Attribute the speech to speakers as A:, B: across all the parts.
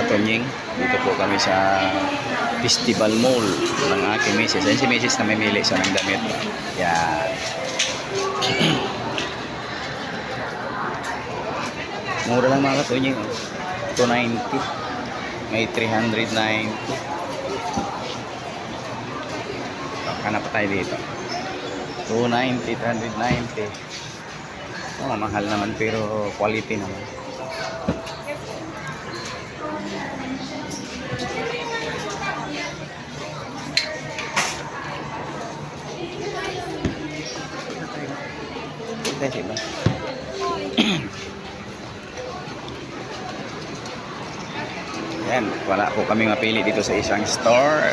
A: Tonying. Dito po kami sa Festival Mall ng aking misis. Ayun si misis na mamili sa ng damit. Yan. Mura lang mga Tonying. 290. May 390. Hanap pa tayo dito. 290, 390. Oh, mahal naman pero quality naman. Diba? Yan, wala po kami mapili dito sa isang store.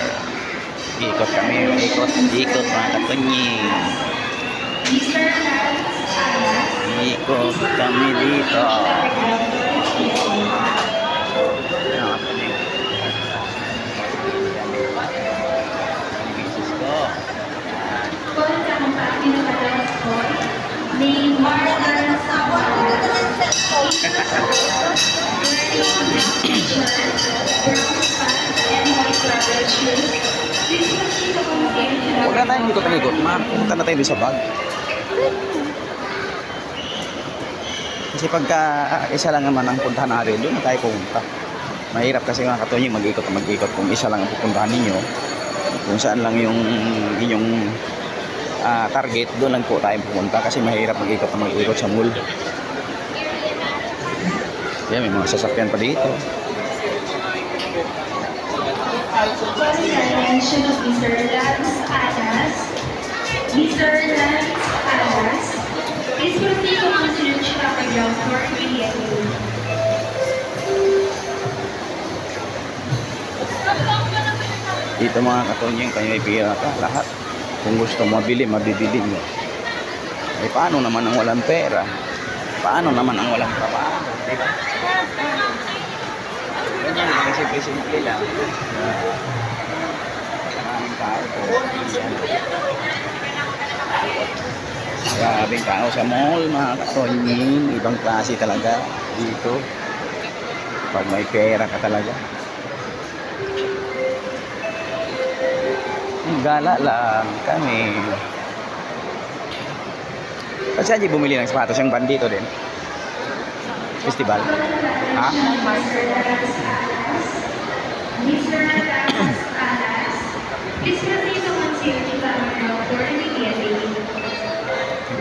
A: Ikot kami, ikot mga Katonying. Ikot kami dito. Huwag na tayong ikot-ikot, ma. Punta na tayo doon sa bag. Kasi pagka isa lang naman ang puntahan natin, doon na tayo pumunta. Mahirap kasi mga Katonying mag-ikot kung isa lang ang pupuntahan ninyo. Kung saan lang yung inyong target, doon lang po tayo pupunta kasi mahirap mag-ikot sa mall. Yan, may mga sasakyan pa dito.
B: Mr. Lance Alas. Mr. Lance Alas. Please proceed to continue to the ground floor immediately.
A: Dito mga Katonying, kayo may pira ka lahat. Kung gusto mo mabili, mabibili mo. Eh paano naman ang walang pera? Paano naman ang walang trabaho? Diba? Ganyan lang, simple-simple lang. Maraming tao po. Maraming tao sa mall, mga Katonying. Ibang klase talaga dito. Pag may pera ka talaga. Gala lang kami. Kasi aja bumili ng sapatos yung bandito din. Festival. Ha?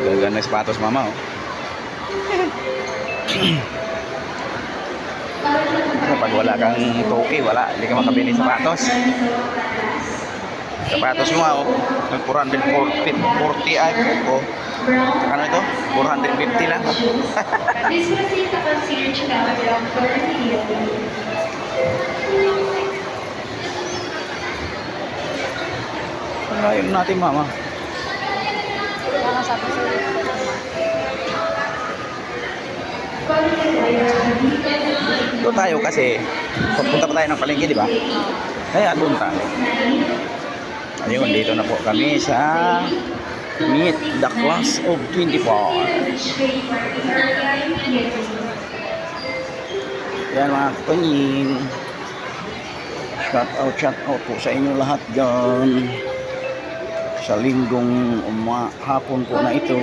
A: Gaganda ng sapatos mama oh. Kapag wala kang toke, wala. Hindi ka makabili ng sapatos. Sapatos mo ako, nag 440 ay po. Ano ito? 450 lang. Ayun natin mama. Doon tayo kasi pupunta pa tayo ng palengke, di ba? Kaya doon tayo. Ayun, dito na po kami sa Meet the Class of 24. Yan mga Katonying. Shout out po sa inyo lahat dyan. Sa linggong hapon po na ito.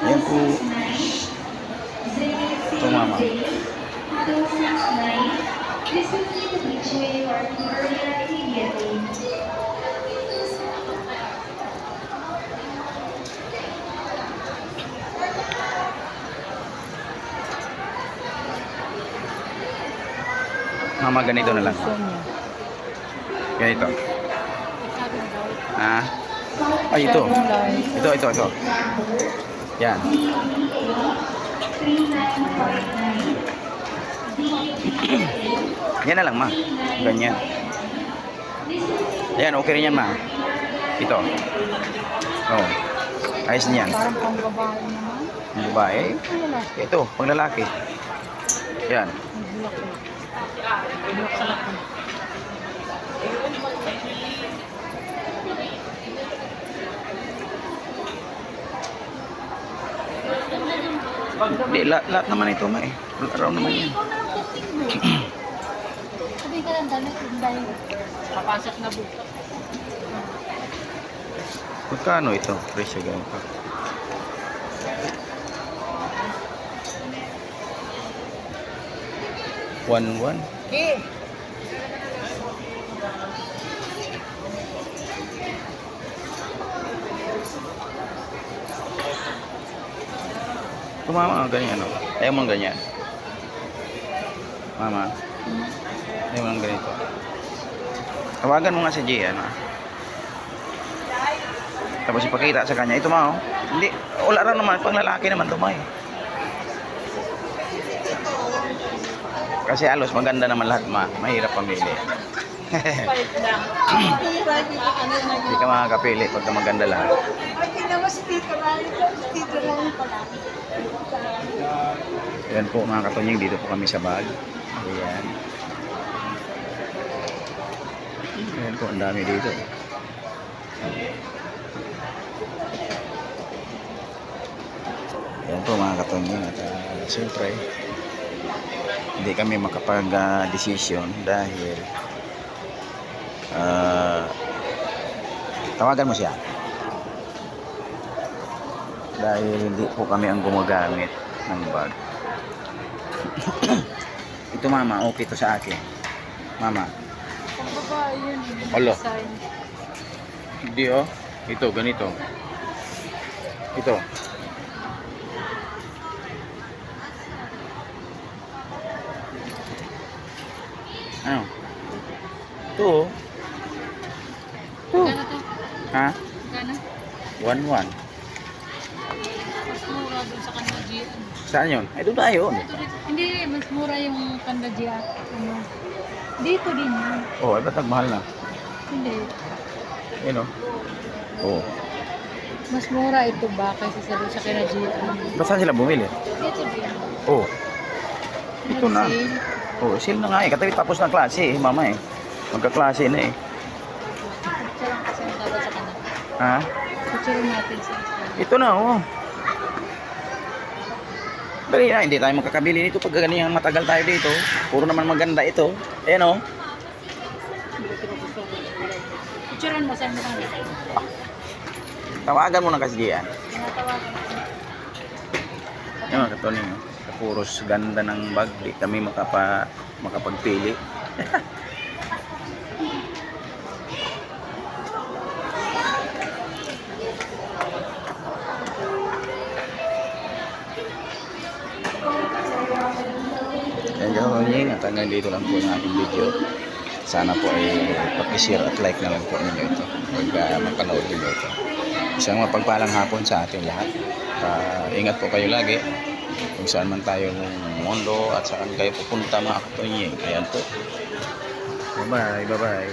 A: Yan po. Ito mama. Mama, ganito na lang. Ganito. Ah. Ay, ito. Ito. Yan. Yan na lang, ma. Ganyan. Yan, okay rin yan, ma. Ito. Oh. Ayos niyan.
C: Parang pang babae naman.
A: Ang babae. Ito, pang lalaki. Yan.
C: Bulak sa laki.
A: Hindi, lahat naman ito ma eh. Araw naman yan.
C: Ikaw na lang titingin mo. Sabihin ka lang dami kung dahil papasok na bukas.
A: Magkano ito? Presyo ganun pa. One.
C: Okay.
A: Ito mama, ganyan ano. Ayaw mo ng ganyan. Mama, ayaw mo ng ganito. Tawagan mo nga si Gian ha. Tapos ipakita sa kanya. Ito ma oh. Hindi, wala rin naman. Pang lalaki naman ito ma eh. Kasi alos maganda naman lahat ma. Mahirap pamili.
C: Palit lang.
A: Hindi ka makakapili pagka maganda lahat.
C: Okay naman si Tito Rally. Tito Rally pala.
A: Ayan po mga katunying, dito po kami sa bag. Ayan. Ayan po, ang dami dito. Ayan po mga katunying. At siyempre, hindi kami makapag-desisyon dahil tawagan mo siya. Dahil hindi po kami ang gumagamit ng bag. Ito mama, okay to sa akin. Mama.
C: Pang babae yun.
A: Alo.
C: Design.
A: Hindi oh. Ito, ganito. Ito. Ano? Ito oh.
C: Gana to?
A: Ha?
C: Gana?
A: 1-1.
C: Mas mura dun sa Kandajian.
A: Saan yun? Ay, doon tayo.
C: Hindi, mas mura yung Kandajian. Ano? Dito din yun.
A: Oh, ay ba't nagmahal na?
C: Hindi.
A: Yun oh. Oh.
C: Mas mura ito ba kaysa sa Kandajian?
A: Ba't saan sila bumili?
C: Dito din.
A: Oh. Ito na.
C: Nag-sale.
A: Oh, sale na nga eh. Katabi tapos ng klase eh, mama eh. Magkaklase na eh.
C: Picture lang kasi ang tawag sa kanila.
A: Ha?
C: Picture natin sa Instagram.
A: Ito na oh. Dali na, hindi tayo makakabili nito pag ganyan matagal tayo dito. Puro naman maganda ito. Ayan oh.
C: Picturean mo sa mo kanila.
A: Tawagan mo na kasi diyan.
C: Tinatawagan ko.
A: Yan mga katuning. Puros ganda ng bag. Di kami makapagpili. Yan katuning. At hanggang dito lang po yung ating video. Sana po ay pag-share at like na lang po ninyo ito. Pag mapanood ninyo ito. Isang mapagpalang hapon sa ating lahat. Ingat po kayo lagi. Kung saan man tayo ng mundo at saan kayo pupunta mga katunying. Ayan po. Bye-bye.